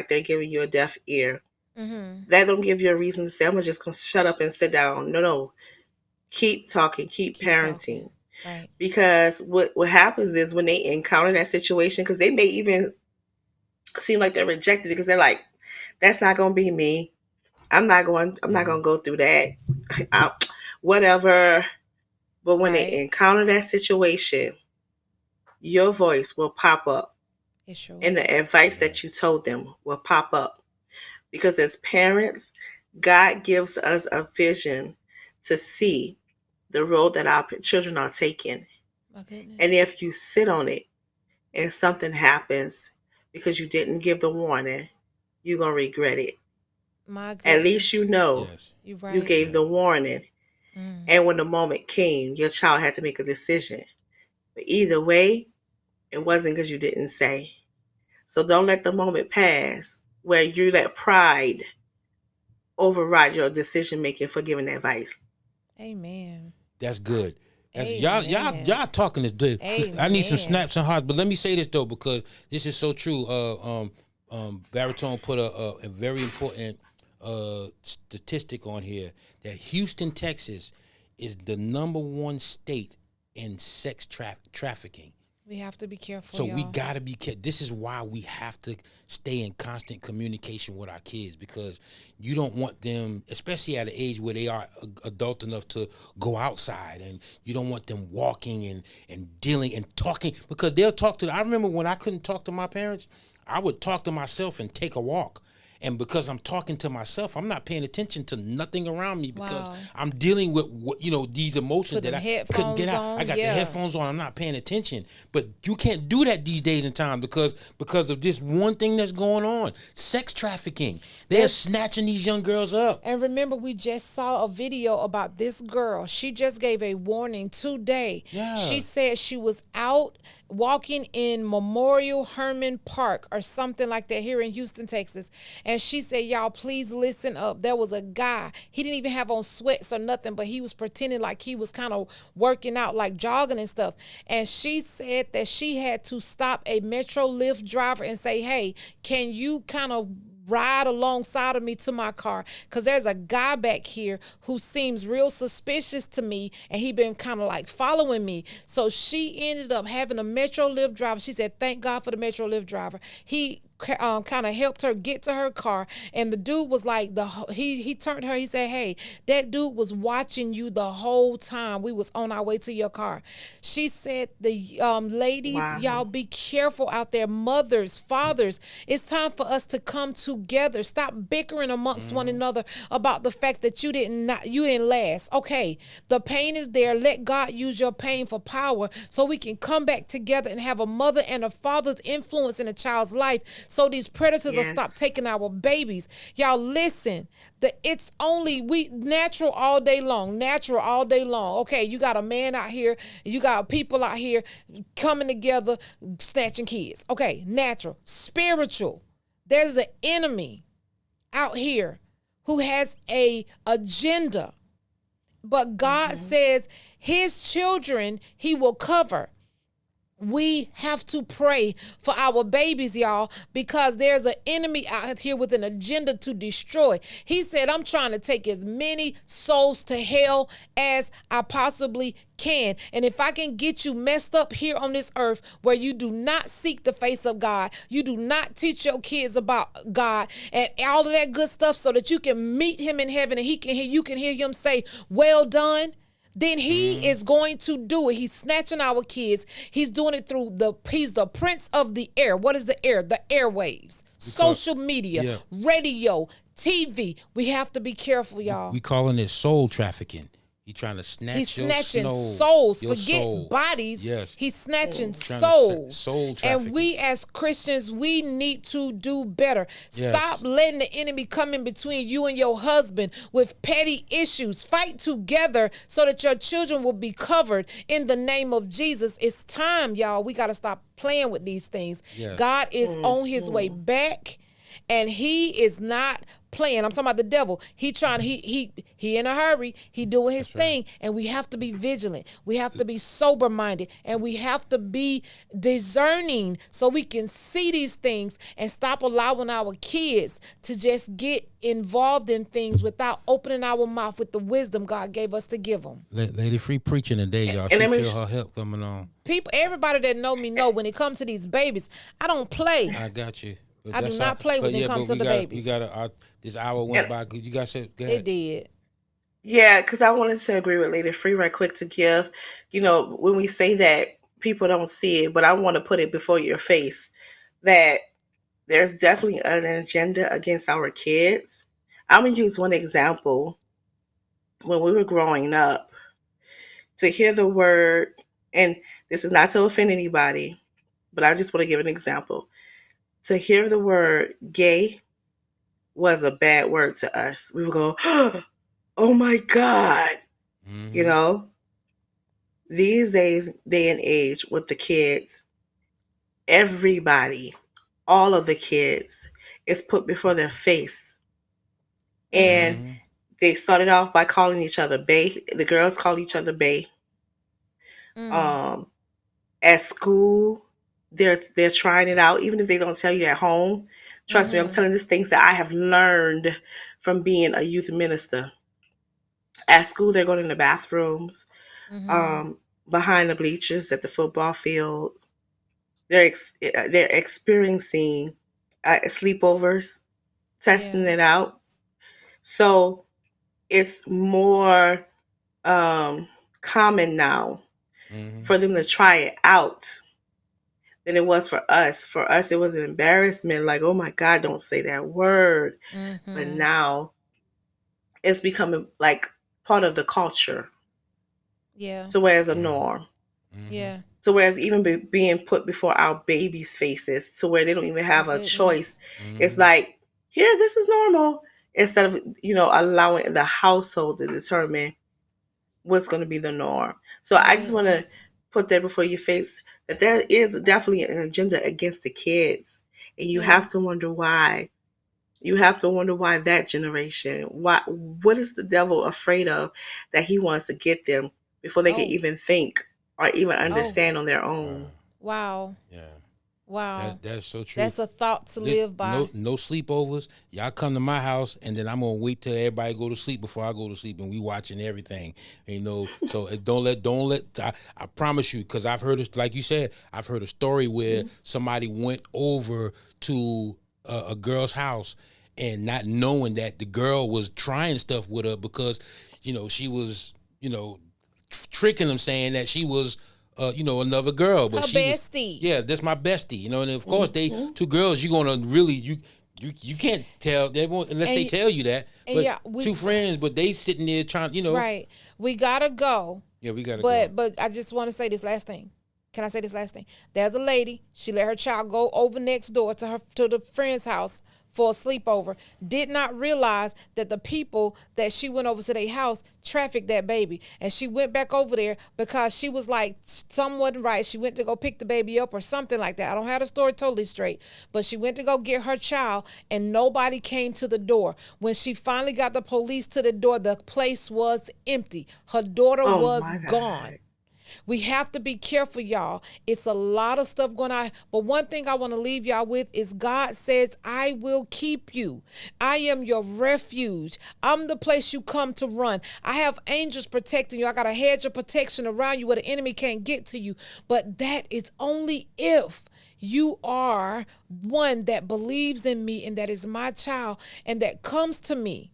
they're giving you a deaf ear. Mm-hmm. That don't give you a reason to say, I'm just going to shut up and sit down. No. Keep talking, keep parenting. Talking. Right. Because what happens is when they encounter that situation, because they may even seem like they're rejected because they're like, that's not going to be me. I'm not going to go through that. Whatever. But when they encounter that situation, your voice will pop up. And the advice that you told them will pop up. Because as parents, God gives us a vision to see the road that our children are taking. My goodness. And if you sit on it and something happens because you didn't give the warning, you're going to regret it. My goodness. At least you gave the warning. And when the moment came, your child had to make a decision. But either way, it wasn't because you didn't say. So don't let the moment pass where you let pride override your decision making for giving advice. Amen. That's good. Y'all talking this good. I need some snaps and hearts. But let me say this though, because this is so true. Baritone put a very important statistic on here that Houston, Texas, is the #1 state in sex trafficking. We have to be careful. So we got to be careful. This is why we have to stay in constant communication with our kids, because you don't want them, especially at an age where they are adult enough to go outside, and you don't want them walking and dealing and talking, because they'll talk to. I remember when I couldn't talk to my parents, I would talk to myself and take a walk. And because I'm talking to myself, I'm not paying attention to nothing around me because Wow. I'm dealing with these emotions Put that them I couldn't get headphones out. on, I got the yeah. headphones on. I'm not paying attention. But you can't do that these days and time because of this one thing that's going on: sex trafficking. They're Yes. snatching these young girls up. And remember, we just saw a video about this girl. She just gave a warning today. Yeah. She said she was out walking in Memorial Herman Park or something like that here in Houston, Texas. And she said, y'all, please listen up. There was a guy. He didn't even have on sweats or nothing, but he was pretending like he was kind of working out, like jogging and stuff. And she said that she had to stop a Metro Lyft driver and say, hey, can you kind of ride alongside of me to my car, because there's a guy back here who seems real suspicious to me, and he been kind of like following me. So she ended up having a Metro Lyft driver. She said, thank God for the Metro Lyft driver. He kind of helped her get to her car, and the dude was like, he turned her, he said, hey, that dude was watching you the whole time we was on our way to your car. She said, the ladies, Wow. y'all be careful out there, mothers, fathers. It's time for us to come together. Stop bickering amongst one another about the fact that you didn't last. Okay, the pain is there. Let God use your pain for power so we can come back together and have a mother and a father's influence in a child's life, so these predators will stop Yes. taking our babies. Y'all listen, it's only natural all day long. Okay, you got a man out here, you got people out here coming together, snatching kids. Okay, natural. Spiritual. There's an enemy out here who has a agenda, but God says his children he will cover. We have to pray for our babies, y'all, because there's an enemy out here with an agenda to destroy. He said, I'm trying to take as many souls to hell as I possibly can. And if I can get you messed up here on this earth where you do not seek the face of God, you do not teach your kids about God and all of that good stuff so that you can meet him in heaven and you can hear him say, well done, then he is going to do it. He's snatching our kids. He's doing it through he's the prince of the air. What is the air? The airwaves, social media, radio, TV. We have to be careful, y'all. We calling it soul trafficking. He trying to snatch He's your snatching soul, souls. your Forget soul. bodies. Yes. He's snatching Trying to souls. soul trafficking. And we as Christians, we need to do better. Yes. Stop letting the enemy come in between you and your husband with petty issues. Fight together so that your children will be covered in the name of Jesus. It's time, y'all. We got to stop playing with these things. Yes. God is on his way back, and he is not playing. I'm talking about the devil. He in a hurry. He doing his thing, and we have to be vigilant. We have to be sober minded, and we have to be discerning so we can see these things and stop allowing our kids to just get involved in things without opening our mouth with the wisdom God gave us to give them. Lady Free preaching today, y'all. And She let me feel her help coming on. Everybody that know me know when it comes to these babies, I don't play. I got you. But I do that's not all- play when but it comes to but the we gotta- babies. We got this hour went Yeah. by. You guys said, go It ahead. did. Yeah, because I wanted to agree with Lady Free right quick to give, when we say that people don't see it, but I want to put it before your face that there's definitely an agenda against our kids. I'm going to use one example. When we were growing up, to hear the word, and this is not to offend anybody, but I just want to give an example. To hear the word gay was a bad word to us. We would go, oh my God. Mhm. These days, day and age with the kids, everybody, all of the kids is put before their face. And Mhm. they started off by calling each other bae. The girls call each other bae. At school, they're trying it out, even if they don't tell you at home. Trust me, I'm telling these things that I have learned from being a youth minister. At school, they're going in the bathrooms, behind the bleachers at the football field. They're experiencing sleepovers, testing Yeah. it out. So it's more common now Mhm. for them to try it out than it was for us. For us, it was an embarrassment. Like, oh my God, don't say that word. But now it's becoming like part of the culture. Yeah. So whereas a norm. Yeah. So whereas even being put before our babies' faces, to where they don't even have a choice. It's like, here, this is normal. Instead of, allowing the household to determine what's going to be the norm. So I just want to put that before your face, that there is definitely an agenda against the kids. And you have to wonder why. You have to wonder why that generation, what is the devil afraid of that he wants to get them before they can even think or even understand on their own. Wow. Yeah. Wow. That's so true. That's a thought to live by. No sleepovers. Y'all come to my house, and then I'm gonna wait till everybody go to sleep before I go to sleep, and we watching everything. So don't let. I promise you, because I've heard, like you said, I've heard a story where somebody went over to a girl's house and not knowing that the girl was trying stuff with her because, she was, tricking them, saying that she was, another girl, but her bestie. That's my bestie, and of course they two girls. You're gonna really you can't tell they won't unless they tell you that. But two friends, but they sitting there trying, Right. We gotta go. Yeah, we gotta go. But I just want to say this last thing. Can I say this last thing? There's a lady. She let her child go over next door to the friend's house for a sleepover. Did not realize that the people that she went over to their house trafficked that baby. And she went back over there because she was like, something wasn't right. She went to go pick the baby up or something like that. I don't have the story totally straight. But she went to go get her child and nobody came to the door. When she finally got the police to the door, the place was empty. Her daughter was gone. We have to be careful, y'all. It's a lot of stuff going on. But one thing I want to leave y'all with is God says, I will keep you. I am your refuge. I'm the place you come to run. I have angels protecting you. I got a hedge of protection around you where the enemy can't get to you. But that is only if you are one that believes in me and that is my child and that comes to me.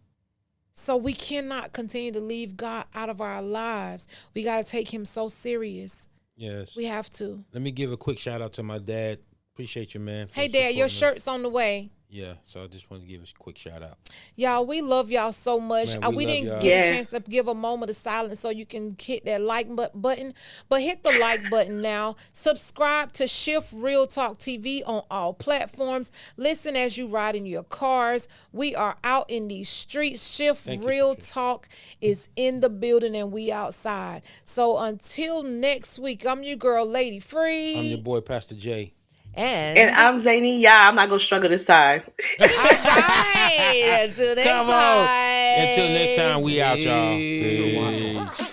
So we cannot continue to leave God out of our lives. We got to take him so serious. Yes. We have to. Let me give a quick shout out to my dad. Appreciate you, man. Hey, Dad, your shirt's on the way. Yeah, so I just want to give a quick shout out. Y'all, we love y'all so much. Man, we didn't get a chance to give a moment of silence so you can hit that like button. But hit the like button now. Subscribe to Shift Real Talk TV on all platforms. Listen as you ride in your cars. We are out in these streets. Shift Real Talk is in the building and we outside. So until next week, I'm your girl, Lady Free. I'm your boy, Pastor J. And I'm Zany. Yeah, I'm not going to struggle this time. All right. Until next time. Until next time, we out, y'all. Peace.